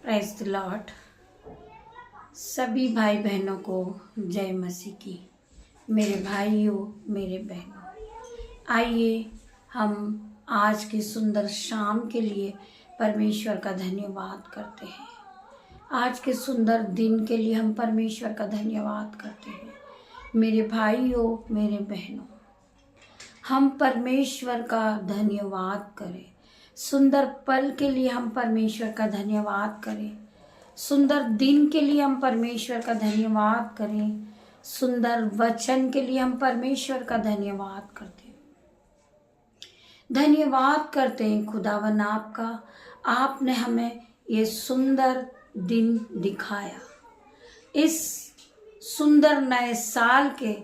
Praise the Lord. सभी भाई बहनों को जय मसीह की। मेरे भाइयों, मेरे बहनों, आइए हम आज की सुंदर शाम के लिए परमेश्वर का धन्यवाद करते हैं। आज के सुंदर दिन के लिए हम परमेश्वर का धन्यवाद करते हैं। मेरे भाइयों, मेरे बहनों, हम परमेश्वर का धन्यवाद करें। सुंदर पल के लिए हम परमेश्वर का धन्यवाद करें। सुंदर दिन के लिए हम परमेश्वर का धन्यवाद करें। सुंदर वचन के लिए हम परमेश्वर का धन्यवाद करते हैं। धन्यवाद करते हैं खुदावन आपका, आपने हमें ये सुंदर दिन दिखाया। इस सुंदर नए साल के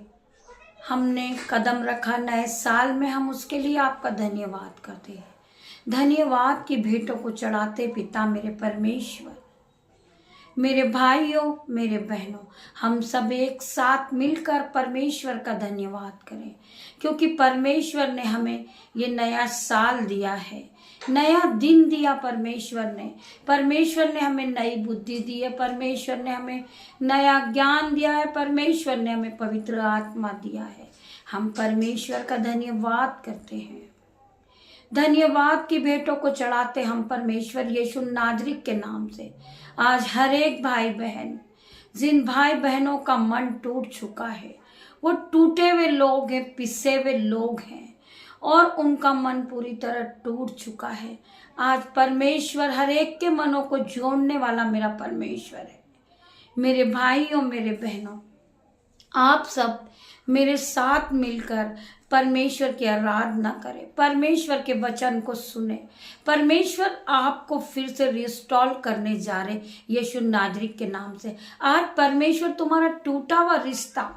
हमने कदम रखा, नए साल में हम उसके लिए आपका धन्यवाद करते हैं। धन्यवाद की भेंटों को चढ़ाते पिता मेरे परमेश्वर। मेरे भाइयों, मेरे बहनों, हम सब एक साथ मिलकर परमेश्वर का धन्यवाद करें, क्योंकि परमेश्वर ने हमें ये नया साल दिया है, नया दिन दिया। परमेश्वर ने हमें नई बुद्धि दी है। परमेश्वर ने हमें नया ज्ञान दिया है। परमेश्वर ने हमें पवित्र आत्मा दिया है। हम परमेश्वर का धन्यवाद करते हैं। धन्यवाद की भेंटों को चढ़ाते हम परमेश्वर यीशु नाजरीत के नाम से। आज हर एक भाई बहन, जिन भाई बहनों का मन टूट चुका है, वो टूटे हुए लोग हैं, पिसे हुए लोग हैं और उनका मन पूरी तरह टूट चुका है। आज परमेश्वर हर एक के मनों को जोड़ने वाला मेरा परमेश्वर है। मेरे भाइयों, मेरे बहनों, आप सब मेरे साथ मिलकर परमेश्वर की आराधना करें, परमेश्वर के वचन को सुने। परमेश्वर आपको फिर से रिस्टोर करने जा रहे यीशु नाजरीत के नाम से। आज परमेश्वर तुम्हारा टूटा हुआ रिश्ता,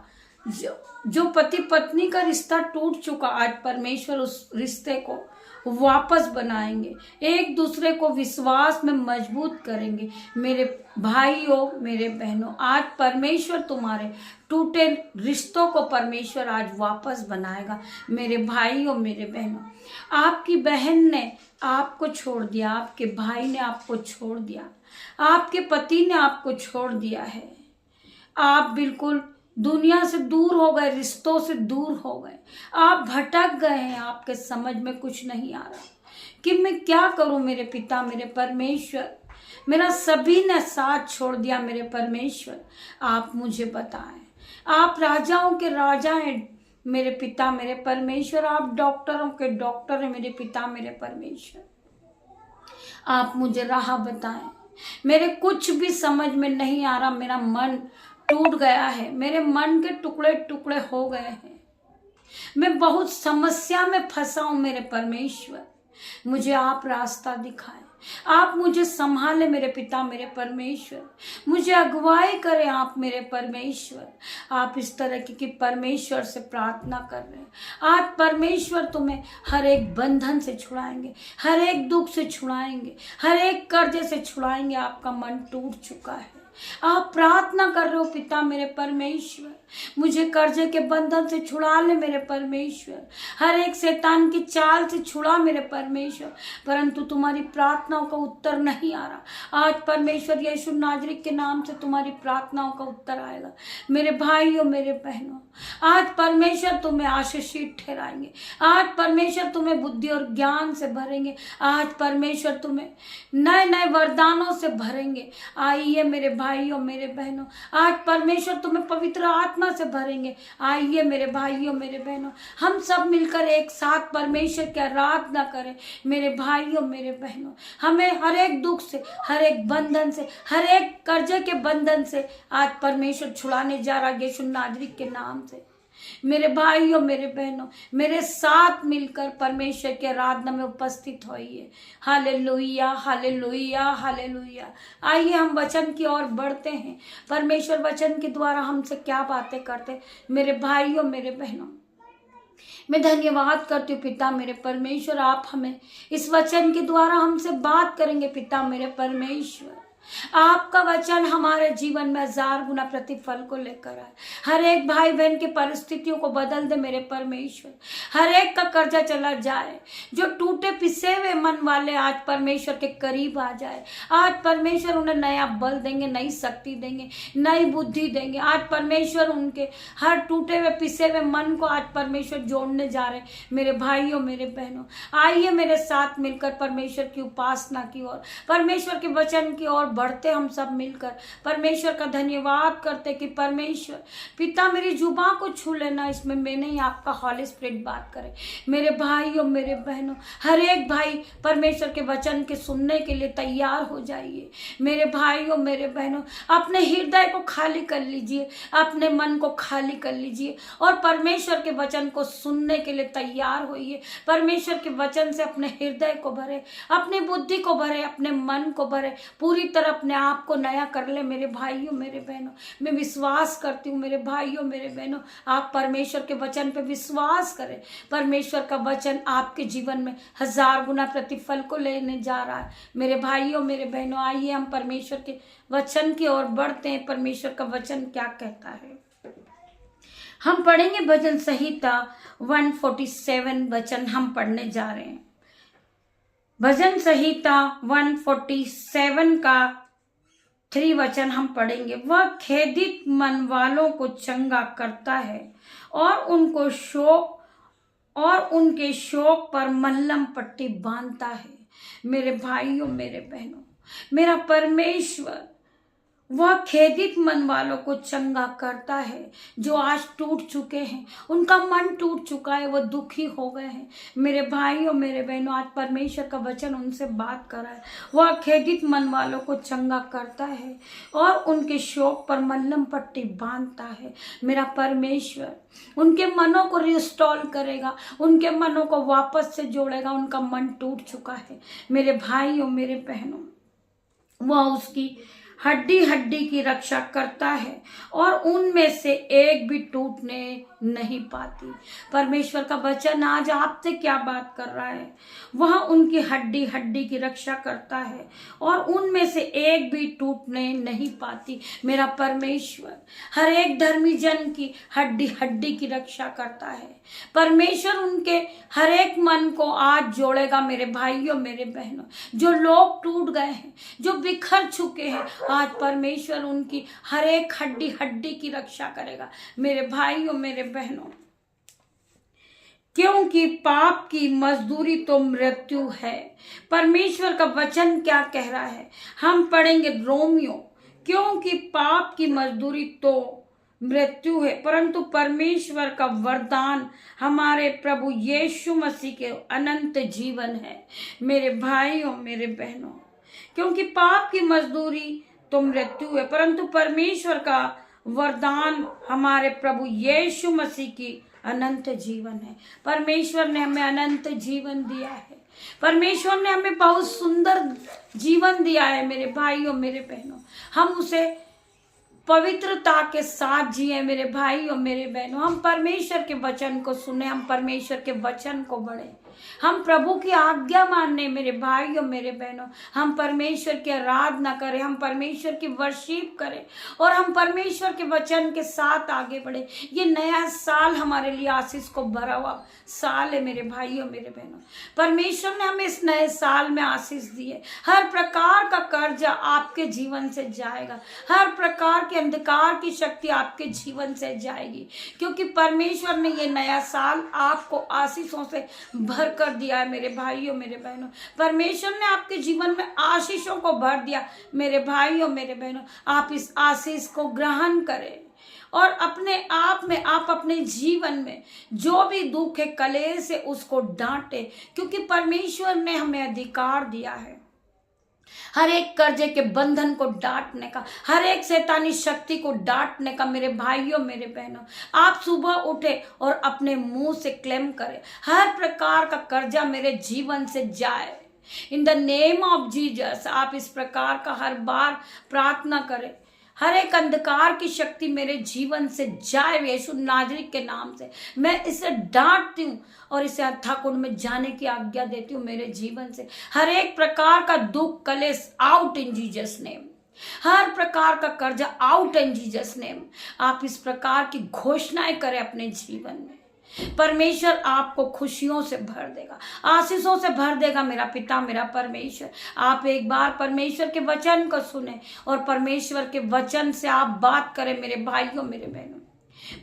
जो पति पत्नी का रिश्ता टूट चुका, आज परमेश्वर उस रिश्ते को वापस बनाएंगे, एक दूसरे को विश्वास में मजबूत करेंगे। मेरे भाइयों, मेरे बहनों, आज परमेश्वर तुम्हारे टूटे रिश्तों को परमेश्वर आज वापस बनाएगा। मेरे भाइयों, मेरे बहनों, आपकी बहन ने आपको छोड़ दिया, आपके भाई ने आपको छोड़ दिया, आपके पति ने आपको छोड़ दिया है। आप बिल्कुल दुनिया से दूर हो गए, रिश्तों से दूर हो गए, आप भटक गए हैं। आपके समझ में कुछ नहीं आ रहा कि मैं क्या करूं। मेरे पिता, मेरे परमेश्वर, मेरा सभी ने साथ छोड़ दिया। मेरे परमेश्वर, आप मुझे बताएं। आप राजाओं के राजा हैं मेरे पिता, मेरे परमेश्वर। आप डॉक्टरों के डॉक्टर हैं मेरे पिता, मेरे परमेश्वर। आप मुझे राह बताएं। मेरे कुछ भी समझ में नहीं आ रहा। मेरा मन टूट गया है, मेरे मन के टुकड़े टुकड़े हो गए हैं। मैं बहुत समस्या में फंसा हूं मेरे परमेश्वर। मुझे आप रास्ता दिखाएं, आप मुझे संभाले मेरे पिता, मेरे परमेश्वर। मुझे अगुवाई करें आप मेरे परमेश्वर। आप इस तरह की परमेश्वर से प्रार्थना कर रहे हैं। आज परमेश्वर तुम्हें हर एक बंधन से छुड़ाएंगे, हर एक दुख से छुड़ाएंगे, हर एक कर्जे से छुड़ाएंगे। आपका मन टूट चुका है, आप प्रार्थना कर रहे हो पिता मेरे परमेश्वर, मुझे कर्जे के बंधन से छुड़ा ले मेरे परमेश्वर, हर एक शैतान की चाल से छुड़ा मेरे परमेश्वर। परंतु तुम्हारी प्रार्थनाओं का उत्तर नहीं आ रहा। आज परमेश्वर यीशु नाजरीत के नाम से तुम्हारी प्रार्थनाओं का उत्तर आएगा। मेरे भाइयों, मेरे बहनों, आज परमेश्वर तुम्हें आशीषित ठहराएंगे। आज परमेश्वर तुम्हें बुद्धि और ज्ञान से भरेंगे। आज परमेश्वर तुम्हें नए नए वरदानों से भरेंगे। आइए मेरे भाइयों, मेरे बहनों, आज परमेश्वर तुम्हें पवित्र आत्मा से भरेंगे। आइए मेरे भाइयों, मेरे बहनों, हम सब मिलकर एक साथ परमेश्वर की आराधना करें। मेरे भाइयों, मेरे बहनों, हमें हर एक दुख से, हर एक बंधन से, हर एक कर्जे के बंधन से आज परमेश्वर छुड़ाने जा रहा है यीशु नाजरीत के नाम से। मेरे भाइयों, मेरे बहनों, मेरे साथ मिलकर परमेश्वर के आराधना में उपस्थित होइए। Hallelujah, hallelujah, hallelujah. आइए हम वचन की ओर बढ़ते हैं। परमेश्वर वचन के द्वारा हमसे क्या बातें करते। मेरे भाइयों, मेरे बहनों, मैं धन्यवाद करती हूँ पिता मेरे परमेश्वर। आप हमें इस वचन के द्वारा हमसे बात करेंगे पिता मेरे परमेश्वर। आपका वचन हमारे जीवन में 1000 गुना प्रतिफल को लेकर आए। हर एक भाई बहन की परिस्थितियों को बदल दे मेरे परमेश्वर। हर एक का कर्जा चला जाए। जो टूटे पिसे हुए मन वाले आज परमेश्वर के करीब आ जाए। आज परमेश्वर उन्हें नया बल देंगे, नई शक्ति देंगे, नई बुद्धि देंगे। आज परमेश्वर उनके हर टूटे हुए पिसे हुए मन को आज परमेश्वर जोड़ने जा रहे हैं। मेरे भाइयों, मेरे बहनों, आइए मेरे साथ मिलकर परमेश्वर की उपासना की ओर, परमेश्वर के वचन की ओर बढ़ते हम सब मिलकर परमेश्वर का धन्यवाद करते कि परमेश्वर पिता मेरी जुबान को छू लेना, इसमें मैं नहीं आपका हॉली स्पिरिट बात करे। मेरे भाइयों, मेरे बहनों, हर एक भाई परमेश्वर के वचन के सुनने के लिए तैयार हो जाइए। मेरे भाइयों, मेरे बहनों, अपने हृदय को खाली कर लीजिए, अपने मन को खाली कर लीजिए और परमेश्वर के वचन को सुनने के लिए तैयार होइए। परमेश्वर के वचन से अपने हृदय को भरे, अपनी बुद्धि को भरे, अपने मन को भरे, पूरी तरह अपने आप को नया कर ले। मेरे भाइयों, मेरे बहनों, मैं विश्वास करती हूँ मेरे भाइयों, मेरे बहनों, आप परमेश्वर के वचन पे विश्वास करें। परमेश्वर का वचन आपके जीवन में 1000 गुना प्रतिफल को लेने जा रहा है। मेरे भाइयों, मेरे बहनों, आइए हम परमेश्वर के वचन की ओर बढ़ते हैं। परमेश्वर का वचन क्या कहता है? हम पढ़ेंगे भजन संहिता 147 वचन हम पढ़ने जा रहे हैं। भजन संहिता 147 का 3 वचन हम पढ़ेंगे। वह खेदित मन वालों को चंगा करता है और उनके शोक पर मल्लम पट्टी बांधता है। मेरे भाइयों, मेरे बहनों, मेरा परमेश्वर वह खेदित मन वालों को चंगा करता है। जो आज टूट चुके हैं, उनका मन टूट चुका है, वह दुखी हो गए हैं। मेरे भाइयों, मेरे बहनों, आज परमेश्वर का वचन उनसे बात कर रहा है। वह खेदित मन वालों को चंगा करता है और उनके शोक पर मल्लम पट्टी बांधता है। मेरा परमेश्वर उनके मनों को रिस्टोर करेगा, उनके मनों को वापस से जोड़ेगा। उनका मन टूट चुका है। मेरे भाइयों, मेरे बहनों, वह उसकी हड्डी हड्डी की रक्षा करता है और उनमें से एक भी टूटने नहीं पाती। परमेश्वर का वचन आज आपसे क्या बात कर रहा है? वह उनकी हड्डी हड्डी की रक्षा करता है और उनमें से एक भी टूटने नहीं पाती। मेरा परमेश्वर हर एक धर्मी जन की हड्डी हड्डी की रक्षा करता है। परमेश्वर उनके हर एक मन को आज जोड़ेगा। मेरे भाइयों, मेरे बहनों, जो लोग टूट गए हैं, जो बिखर चुके हैं, आज परमेश्वर उनकी हर एक हड्डी हड्डी की रक्षा करेगा। मेरे भाइयों, मेरे बहनों, क्योंकि पाप की मजदूरी तो मृत्यु है। परमेश्वर का वचन क्या कह रहा है? हम पढ़ेंगे रोमियो। क्योंकि पाप की मजदूरी तो मृत्यु है, परंतु परमेश्वर का वरदान हमारे प्रभु यीशु मसीह के अनंत जीवन है। मेरे भाइयों, मेरे बहनों, क्योंकि पाप की मजदूरी तो मृत्यु है, परंतु परमेश्वर का वरदान हमारे प्रभु यीशु मसीह की अनंत जीवन है। परमेश्वर ने हमें अनंत जीवन दिया है। परमेश्वर ने हमें बहुत सुंदर जीवन दिया है। मेरे भाइयों, मेरे बहनों, हम उसे पवित्रता के साथ जिए। मेरे भाइयों, मेरे बहनों, हम परमेश्वर के वचन को सुने, हम परमेश्वर के वचन को बढ़े, हम प्रभु की आज्ञा माने। मेरे भाइयों, मेरे बहनों, हम परमेश्वर की आराधना करें, हम परमेश्वर की वर्शिप करें और हम परमेश्वर के वचन के साथ आगे बढ़े। ये नया साल हमारे लिए आशीष को भरा हुआ साल है। मेरे भाइयों, मेरे बहनों, परमेश्वर ने हमें इस नए साल में आशीष दी है। हर प्रकार का कर्जा आपके जीवन से जाएगा, हर प्रकार के अंधकार की शक्ति आपके जीवन से जाएगी, क्योंकि परमेश्वर ने ये नया साल आपको आशीषों से भर कर दिया है। मेरे भाइयों, मेरे बहनों, परमेश्वर ने आपके जीवन में आशीषों को भर दिया। मेरे भाइयों, मेरे बहनों, आप इस आशीष को ग्रहण करें और अपने आप में, आप अपने जीवन में जो भी दुख है, कलेश है, उसको डांटे, क्योंकि परमेश्वर ने हमें अधिकार दिया है हर एक कर्जे के बंधन को डांटने का, हर एक शैतानी शक्ति को डांटने का। मेरे भाइयों, मेरे बहनों, आप सुबह उठे और अपने मुंह से क्लेम करें, हर प्रकार का कर्जा मेरे जीवन से जाए। In the name of Jesus आप इस प्रकार का हर बार प्रार्थना करें। हर एक अंधकार की शक्ति मेरे जीवन से जाए यीशु नाजरी के नाम से। मैं इसे डांटती हूँ और इसे अथाकुंड में जाने की आज्ञा देती हूँ। मेरे जीवन से हर एक प्रकार का दुख, कलेश आउट इन जीसस नेम। हर प्रकार का कर्जा आउट इन जीसस नेम। आप इस प्रकार की घोषणाएं करें अपने जीवन में। परमेश्वर आपको खुशियों से भर देगा, आशीषों से भर देगा मेरा पिता मेरा परमेश्वर। आप एक बार परमेश्वर के वचन को सुने और परमेश्वर के वचन से आप बात करें मेरे भाइयों मेरे बहनों।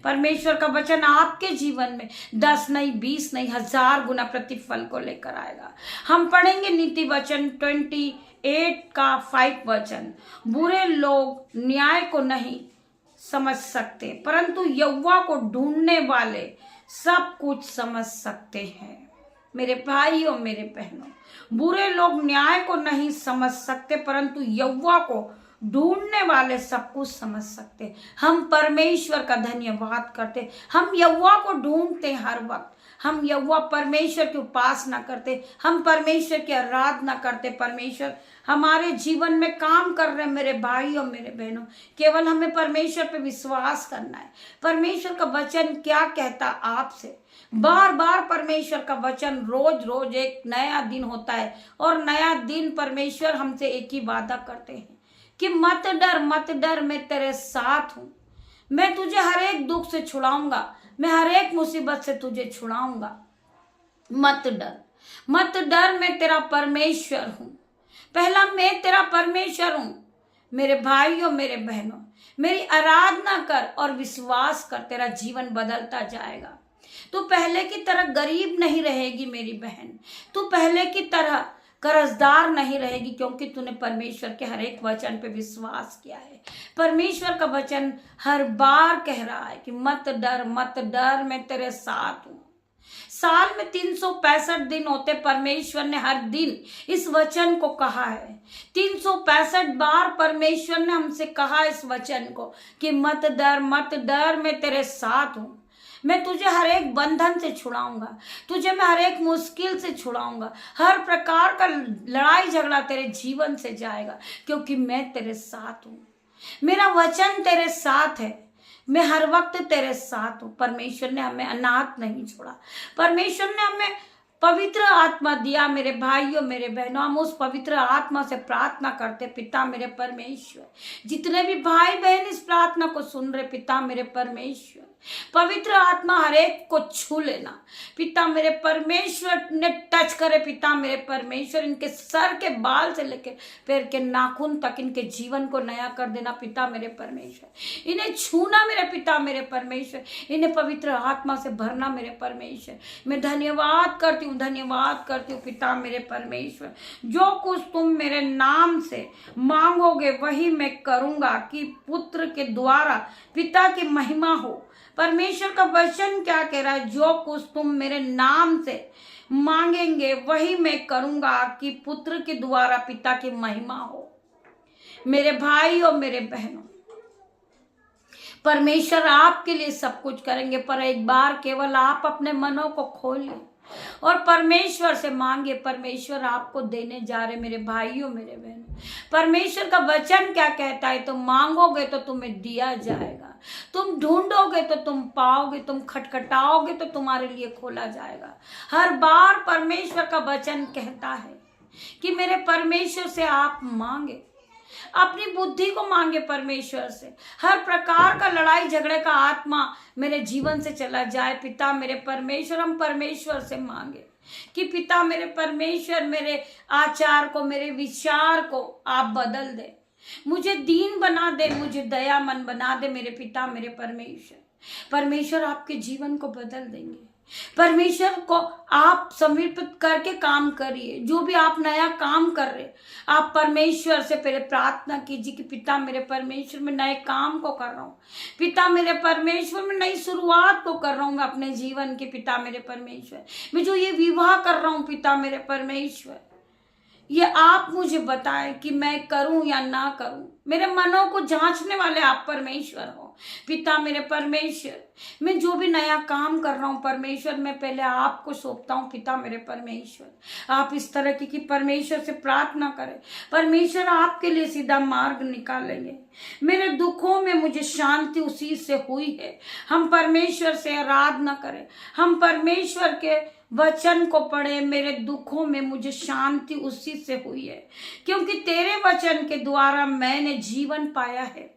परमेश्वर का वचन आपके जीवन में 10 नहीं 20 नहीं 1000 गुना प्रतिफल को लेकर आएगा। हम पढ़ेंगे नीति वचन 28 का 5 वचन। बुरे लोग न्याय को नहीं समझ सकते, परंतु यहोवा को ढूंढने वाले सब कुछ समझ सकते हैं। मेरे भाइयों मेरे बहनों, बुरे लोग न्याय को नहीं समझ सकते, परंतु यहोवा को ढूंढने वाले सब कुछ समझ सकते। हम परमेश्वर का धन्यवाद करते, हम यहोवा को ढूंढते हर वक्त। हम यहोवा परमेश्वर की उपासना करते, हम परमेश्वर की आराधना करते। परमेश्वर हमारे जीवन में काम कर रहे हैं मेरे भाई और मेरे बहनों। केवल हमें परमेश्वर पे विश्वास करना है। परमेश्वर का वचन क्या कहता आपसे? बार बार परमेश्वर का वचन रोज रोज एक नया दिन होता है और नया दिन परमेश्वर हमसे एक ही वादा करते हैं कि मत डर, मैं तेरे साथ हूं। मैं तुझे हर एक दुख से छुड़ाऊंगा, मैं हर एक मुसीबत से तुझे छुड़ाऊंगा। मत डर, मैं तेरा परमेश्वर हूं। पहला मैं तेरा परमेश्वर हूं। मेरे भाइयों मेरे बहनों, मेरी आराधना कर और विश्वास कर, तेरा जीवन बदलता जाएगा। तू पहले की तरह गरीब नहीं रहेगी मेरी बहन, तू पहले की तरह कर्जदार नहीं रहेगी, क्योंकि तूने परमेश्वर के हर एक वचन पे विश्वास किया है। परमेश्वर का वचन हर बार कह रहा है कि मत डर, मैं तेरे साथ हूं। साल में 365 दिन होते, परमेश्वर ने हर दिन इस वचन को कहा है। 365 बार परमेश्वर ने हमसे कहा इस वचन को कि मत डर, मैं तेरे साथ हूं। मैं तुझे हर एक बंधन से छुड़ाऊंगा, तुझे मैं हर एक मुश्किल से छुड़ाऊंगा। हर प्रकार का लड़ाई झगड़ा तेरे जीवन से जाएगा, क्योंकि मैं तेरे साथ हूं। मेरा वचन तेरे साथ है, मैं हर वक्त तेरे साथ हूं। परमेश्वर ने हमें अनाथ नहीं छोड़ा, परमेश्वर ने हमें पवित्र आत्मा दिया। मेरे भाइयों मेरे बहनों, हम उस पवित्र आत्मा से प्रार्थना करते, पिता मेरे परमेश्वर। जितने भी भाई बहन इस प्रार्थना को सुन रहे, पिता मेरे परमेश्वर, पवित्र आत्मा हर एक को छू लेना। पिता मेरे परमेश्वर ने टच करे, पिता मेरे परमेश्वर, इनके सर के बाल से लेकर पैर के नाखून तक इनके जीवन को नया कर देना। पिता मेरे परमेश्वर, इन्हें छूना मेरे पिता मेरे परमेश्वर, इन्हें पवित्र आत्मा से भरना मेरे परमेश्वर। मैं धन्यवाद करती हूँ पिता मेरे परमेश्वर। जो कुछ तुम मेरे नाम से मांगोगे वही मैं करूंगा, कि पुत्र के द्वारा पिता की महिमा हो। परमेश्वर का वचन क्या कह रहा है? जो कुछ तुम मेरे नाम से मांगेंगे वही मैं करूंगा, कि पुत्र के द्वारा पिता की महिमा हो। मेरे भाई और मेरे बहनों, परमेश्वर आपके लिए सब कुछ करेंगे, पर एक बार केवल आप अपने मनों को खोलिए और परमेश्वर से मांगे। परमेश्वर आपको देने जा रहे मेरे भाइयों मेरे बहनों। परमेश्वर का वचन क्या कहता है? तुम मांगोगे तो तुम्हें दिया जाएगा, तुम ढूंढोगे तो तुम पाओगे, तुम खटखटाओगे तो तुम्हारे लिए खोला जाएगा। हर बार परमेश्वर का वचन कहता है कि मेरे परमेश्वर से आप मांगे, अपनी बुद्धि को मांगे परमेश्वर से। हर प्रकार का लड़ाई झगड़े का आत्मा मेरे जीवन से चला जाए। पिता मेरे परमेश्वर, हम परमेश्वर से मांगे कि पिता मेरे परमेश्वर, मेरे आचार को, मेरे विचार को आप बदल दे, मुझे दीन बना दे, मुझे दयामन बना दे। मेरे पिता मेरे परमेश्वर, परमेश्वर आपके जीवन को बदल देंगे। परमेश्वर को आप समर्पित करके काम करिए। जो भी आप नया काम कर रहे, आप परमेश्वर से पहले प्रार्थना कीजिए कि पिता मेरे परमेश्वर, मैं नए काम को कर रहा हूँ। पिता मेरे परमेश्वर, मैं नई शुरुआत को कर रहा हूँ अपने जीवन के। पिता मेरे परमेश्वर, मैं जो ये विवाह कर रहा हूँ, पिता मेरे परमेश्वर, ये आप मुझे बताएं कि मैं करूं या ना करूं। मेरे मनों को जांचने वाले आप परमेश्वर हो। पिता मेरे परमेश्वर, मैं जो भी नया काम कर रहा हूँ परमेश्वर, मैं पहले आपको सौंपता हूँ पिता मेरे परमेश्वर। आप इस तरह की परमेश्वर से प्रार्थना करें, परमेश्वर आपके लिए सीधा मार्ग निकालेंगे। मेरे दुखों में मुझे शांति उसी से हुई है। हम परमेश्वर से आराधना करें, हम परमेश्वर के वचन को पढ़े। मेरे दुखों में मुझे शांति उसी से हुई है, क्योंकि तेरे वचन के द्वारा मैंने जीवन पाया है।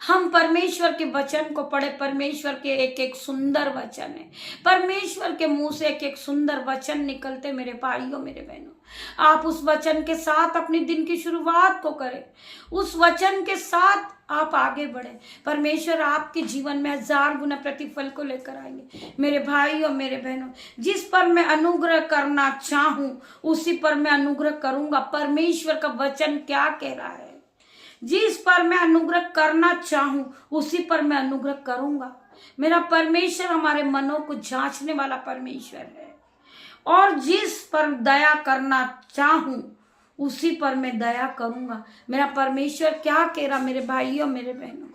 हम परमेश्वर के वचन को पढ़े। परमेश्वर के एक एक सुंदर वचन है, परमेश्वर के मुंह से एक एक सुंदर वचन निकलते। मेरे भाइयों मेरे बहनों, आप उस वचन के साथ अपनी दिन की शुरुआत को करें, उस वचन के साथ आप आगे बढ़े। परमेश्वर आपके जीवन में 1000 गुना प्रतिफल को लेकर आएंगे। मेरे भाइयों मेरे बहनों, जिस पर मैं अनुग्रह करना चाहूं उसी पर मैं अनुग्रह करूंगा। परमेश्वर का वचन क्या कह रहा है? जिस पर मैं अनुग्रह करना चाहूं उसी पर मैं अनुग्रह करूंगा। मेरा परमेश्वर हमारे मनों को जांचने वाला परमेश्वर है, और जिस पर दया करना चाहूं उसी पर मैं दया करूंगा। मेरा परमेश्वर क्या कह रहा? मेरे भाइयों मेरे बहनों,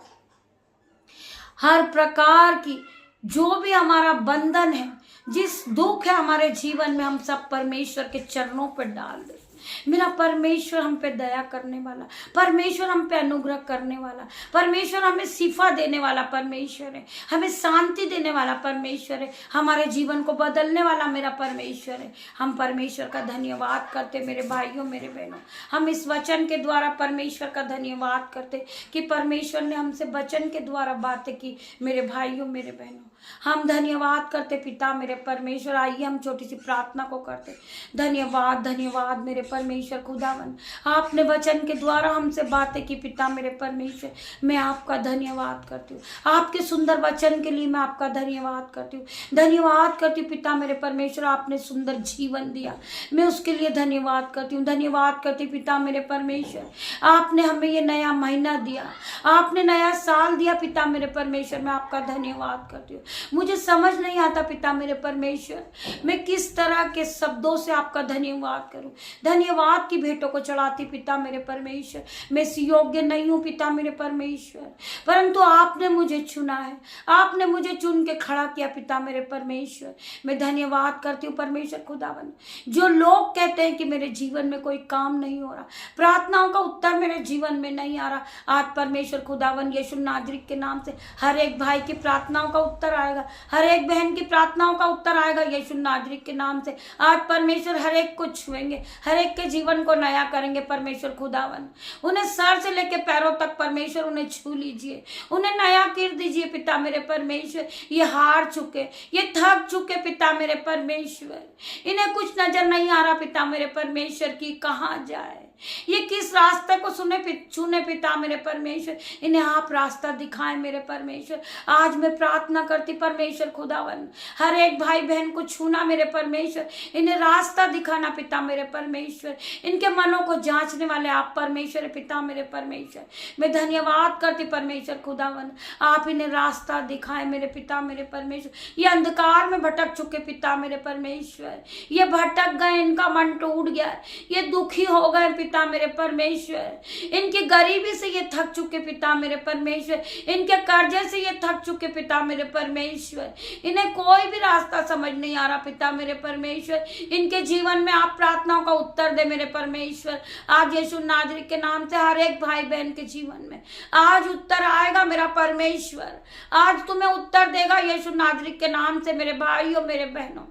हर प्रकार की जो भी हमारा बंधन है, जिस दुख है हमारे जीवन में, हम सब परमेश्वर के चरणों पर डाल दे। मेरा परमेश्वर हम पे दया करने वाला, परमेश्वर हम पे अनुग्रह करने वाला, परमेश्वर हमें शिफा देने वाला परमेश्वर है, हमें शांति देने वाला परमेश्वर है, हमारे जीवन को बदलने वाला मेरा परमेश्वर है। हम परमेश्वर का धन्यवाद करते। मेरे भाइयों मेरे बहनों, हम इस वचन के द्वारा परमेश्वर का धन्यवाद करते कि परमेश्वर ने हमसे वचन के द्वारा बातें की। मेरे भाइयों मेरे बहनों, हम धन्यवाद करते पिता मेरे परमेश्वर। आइए हम छोटी सी प्रार्थना को करते। धन्यवाद धन्यवाद मेरे परमेश्वर खुदावन, आपने वचन के द्वारा हमसे बातें की पिता मेरे परमेश्वर। मैं आपका धन्यवाद करती हूँ, आपके सुंदर वचन के लिए मैं आपका धन्यवाद करती हूँ। धन्यवाद करती हूँ पिता मेरे परमेश्वर, आपने सुंदर जीवन दिया, मैं उसके लिए धन्यवाद करती हूँ। धन्यवाद करती हूँ पिता मेरे परमेश्वर, आपने हमें ये नया महीना दिया, आपने नया साल दिया पिता मेरे परमेश्वर। मैं आपका धन्यवाद करती हूँ। मुझे समझ नहीं आता पिता मेरे परमेश्वर, मैं किस तरह के शब्दों से आपका धन्यवाद करूं। धन्यवाद की भेंटों को चढ़ाती पिता मेरे परमेश्वर। मैं इस योग्य नहीं हूं पिता मेरे परमेश्वर, परंतु आपने मुझे चुना है, आपने मुझे चुन के खड़ा किया पिता मेरे परमेश्वर। मैं धन्यवाद करती हूँ परमेश्वर खुदावन। जो लोग कहते हैं कि मेरे जीवन में कोई काम नहीं हो रहा, प्रार्थनाओं का उत्तर मेरे जीवन में नहीं आ रहा, आज परमेश्वर खुदावन यीशु नाजरीत के नाम से हर एक भाई की प्रार्थनाओं का उत्तर आएगा, हर एक बहन की प्रार्थनाओं का उत्तर आएगा यीशु नाजरीत के नाम से। आज परमेश्वर हर एक को छुएंगे, हर एक के जीवन को नया करेंगे परमेश्वर खुदावन। उन्हें सर से लेकर पैरों तक परमेश्वर उन्हें छू लीजिए, उन्हें नया कर दीजिए पिता मेरे परमेश्वर। ये हार चुके, ये थक चुके पिता मेरे परमेश्वर, इन्हें कुछ नजर नहीं आ रहा पिता मेरे परमेश्वर की कहाँ जाए, ये किस रास्ते को चुने पिता मेरे परमेश्वर। इन्हें आप रास्ता दिखाएं मेरे परमेश्वर। आज मैं प्रार्थना करती परमेश्वर खुदावन, हर एक भाई बहन को छूना मेरे परमेश्वर, इन्हें रास्ता दिखाना पिता मेरे परमेश्वर। इनके मनों को जांचने वाले आप परमेश्वर पिता मेरे परमेश्वर। मैं धन्यवाद करती परमेश्वर खुदावन, आप इन्हें रास्ता दिखाएं मेरे पिता मेरे परमेश्वर। ये अंधकार में भटक चुके पिता मेरे परमेश्वर, ये भटक गए, इनका मन टूट गया, ये दुखी हो गए पिता मेरे परमेश्वर। इनकी गरीबी से ये थक चुके पिता मेरे परमेश्वर, इनके कर्जे से ये थक चुके पिता मेरे परमेश्वर। इन्हें कोई भी रास्ता समझ नहीं आ रहा पिता मेरे परमेश्वर। इनके जीवन में आप प्रार्थनाओं का उत्तर दे मेरे परमेश्वर। आज यीशु नाजरीत के नाम से हर एक भाई बहन के जीवन में आज उत्तर आएगा मेरा परमेश्वर। आज तुम्हें उत्तर देगा यीशु नाजरीत के नाम से मेरे भाइयों मेरे बहनों।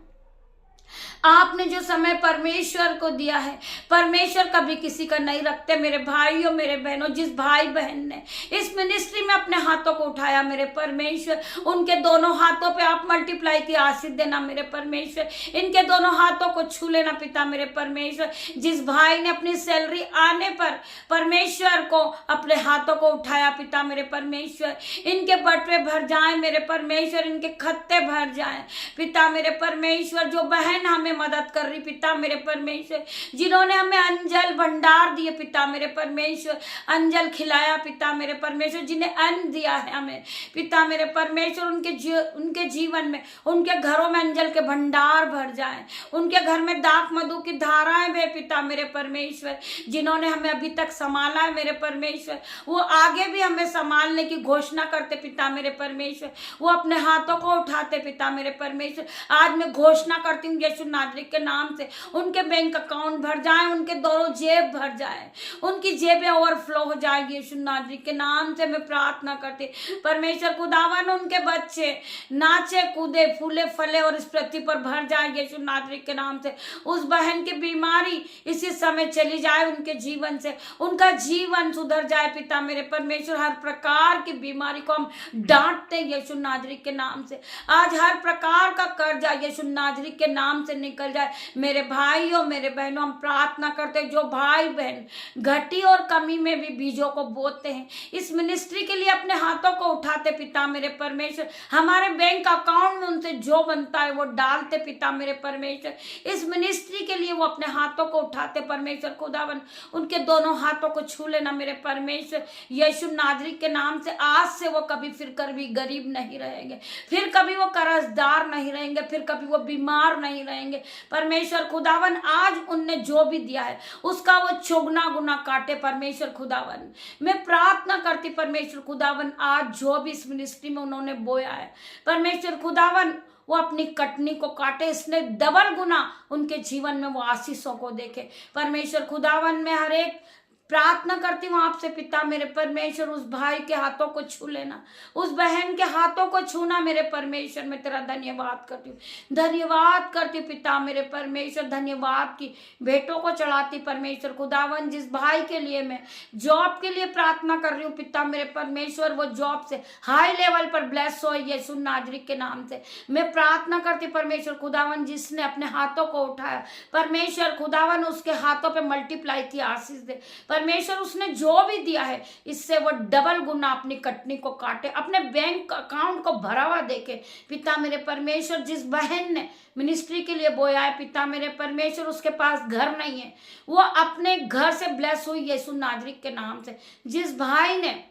आपने जो समय परमेश्वर को दिया है, परमेश्वर कभी किसी का नहीं रखते मेरे भाइयों मेरे बहनों। जिस भाई बहन ने इस मिनिस्ट्री में अपने हाथों को उठाया मेरे परमेश्वर, उनके दोनों हाथों पे आप मल्टीप्लाई की आशीष देना मेरे परमेश्वर। इनके दोनों हाथों को छू लेना पिता मेरे परमेश्वर। जिस भाई ने अपनी सैलरी आने पर परमेश्वर को अपने हाथों को उठाया पिता मेरे परमेश्वर, इनके बटवे भर जाए मेरे परमेश्वर, इनके खत्ते भर जाए पिता मेरे परमेश्वर। जो बहन हमें में मदद कर रही पिता मेरे परमेश्वर, जिन्होंने हमें अंजल भंडार दिए पिता मेरे परमेश्वर, अंजल खिलाया पिता मेरे परमेश्वर, जिन्हें अन्न दिया है हमें पिता मेरे परमेश्वर, उनके जीवन में, उनके घरों में अंजल के भंडार भर जाए, उनके घर में दाख मधु की धाराएं बहे पिता मेरे परमेश्वर। जिन्होंने हमें अभी तक संभाला है मेरे परमेश्वर, वो आगे भी हमें संभालने की घोषणा करते पिता मेरे परमेश्वर, वो अपने हाथों को उठाते पिता मेरे परमेश्वर। आज मैं घोषणा करती हूँ यीशु नासरी के नाम से, उनके बैंक अकाउंट भर जाए, उनके दोनों जेब भर जाए, उनकी जेबें ओवरफ्लो हो जाएगी यीशु नासरी के नाम से मैं प्रार्थना करती परमेश्वर खुदावन। उनके बच्चे नाचे कूदे फूले फले और इस पृथ्वी पर भर जाए यीशु नासरी के नाम से। उस बहन की बीमारी इसी समय चली जाए उनके जीवन से, उनका जीवन सुधर जाए पिता मेरे परमेश्वर। हर प्रकार की बीमारी को हम डांटते यीशु नासरी के नाम से। आज हर प्रकार का कर्जा यीशु नासरी के नाम से निकल जाए। मेरे भाइयों मेरे बहनों, हम प्रार्थना करते जो भाई बहन घटी और कमी में भी बीजों को बोते हैं, इस मिनिस्ट्री के लिए अपने हाथों को उठाते पिता मेरे परमेश्वर। हमारे बैंक अकाउंट में उनसे जो बनता है वो डालते पिता मेरे परमेश्वर। इस मिनिस्ट्री के लिए वो अपने हाथों को उठाते परमेश्वर खुदावन। उनके दोनों हाथों को छू लेना मेरे परमेश्वर यीशु नासरी के नाम से। आज से वो कभी फिर कभी गरीब नहीं रहेंगे, फिर कभी वो कर्जदार नहीं रहेंगे, फिर कभी वो बीमार नहीं रहेंगे परमेश्वर खुदावन। आज उनने जो भी दिया है उसका वो चौगुना गुना काटे परमेश्वर खुदावन। मैं प्रार्थना करती परमेश्वर खुदावन, आज जो भी इस मिनिस्ट्री में उन्होंने बोया है परमेश्वर खुदावन, वो अपनी कटनी को काटे, इसने डबल गुना उनके जीवन में वो आशीषों को देखे परमेश्वर खुदावन। मैं हर एक प्रार्थना करती हूँ आपसे पिता मेरे परमेश्वर, उस भाई के हाथों को छू लेना, उस बहन के हाथों को छूना मेरे परमेश्वर। मैं तेरा धन्यवाद करती हूँ, धन्यवाद करती हूँ पिता मेरे परमेश्वर। धन्यवाद की भेंटों को चढ़ाती परमेश्वर खुदावन। जिस भाई के लिए मैं जॉब के लिए प्रार्थना कर रही हूँ पिता मेरे परमेश्वर, वो जॉब से हाई लेवल पर ब्लेस हो यीशु नासरी के नाम से। मैं प्रार्थना करती परमेश्वर खुदावन, जिसने अपने हाथों को उठाया परमेश्वर खुदावन, उसके हाथों पे मल्टीप्लाई की आशीष दे परमेश्वर। उसने जो भी दिया है इससे वो डबल गुना अपनी कटनी को काटे, अपने बैंक अकाउंट को भरावा देके पिता मेरे परमेश्वर। जिस बहन ने मिनिस्ट्री के लिए बोया है पिता मेरे परमेश्वर, उसके पास घर नहीं है, वो अपने घर से ब्लेस हुई यीशु नासरी के नाम से। जिस भाई ने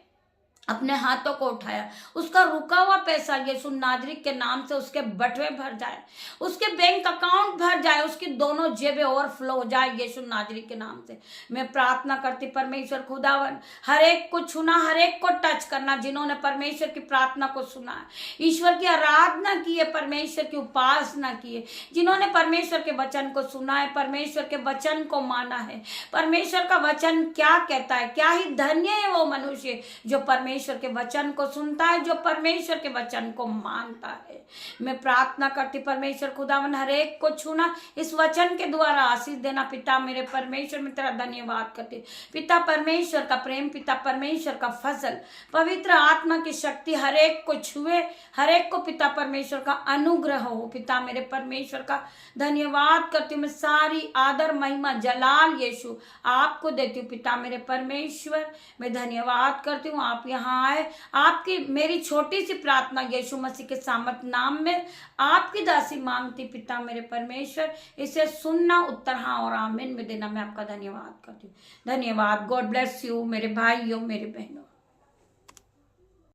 अपने हाथों को उठाया, उसका रुका हुआ पैसा यीशु नासरी के नाम से उसके बटवे भर जाए, उसके बैंक अकाउंट भर जाए, उसकी दोनों जेबें ओवरफ्लो हो जाए यीशु नासरी के नाम से। मैं प्रार्थना करती परमेश्वर खुदावन, हर एक को छूना, हर एक को टच करना, जिन्होंने परमेश्वर की प्रार्थना को सुना है, ईश्वर की आराधना की है, परमेश्वर की उपासना की है, जिन्होंने परमेश्वर के वचन को सुना है, परमेश्वर के वचन को माना है। परमेश्वर का वचन क्या कहता है, क्या ही धन्य है वो मनुष्य जो परमेश्वर के वचन को सुनता है, जो परमेश्वर के वचन को मानता है। मैं प्रार्थना करती परमेश्वर खुदावन, हर एक को छूना, इस वचन के द्वारा आशीष देना पिता मेरे परमेश्वर। मैं तेरा धन्यवाद करती पिता परमेश्वर का प्रेम, पिता परमेश्वर का फजल, पवित्र आत्मा की शक्ति हर एक को छुए, हर एक को पिता परमेश्वर का अनुग्रह हो पिता मेरे परमेश्वर का। धन्यवाद करती हूँ मैं, सारी आदर महिमा जलाल यीशु आपको देती हूँ पिता मेरे परमेश्वर। मैं धन्यवाद करती हूँ आप यहाँ आए, आपकी मेरी छोटी सी प्रार्थना यीशु मसीह के सामर्थ नाम में आपकी दासी मांगती पिता मेरे परमेश्वर। इसे सुनना, उत्तर हाँ और आमीन में देना। मैं आपका धन्यवाद करती हूँ। धन्यवाद। गॉड ब्लेस यू मेरे भाइयों मेरे बहनों।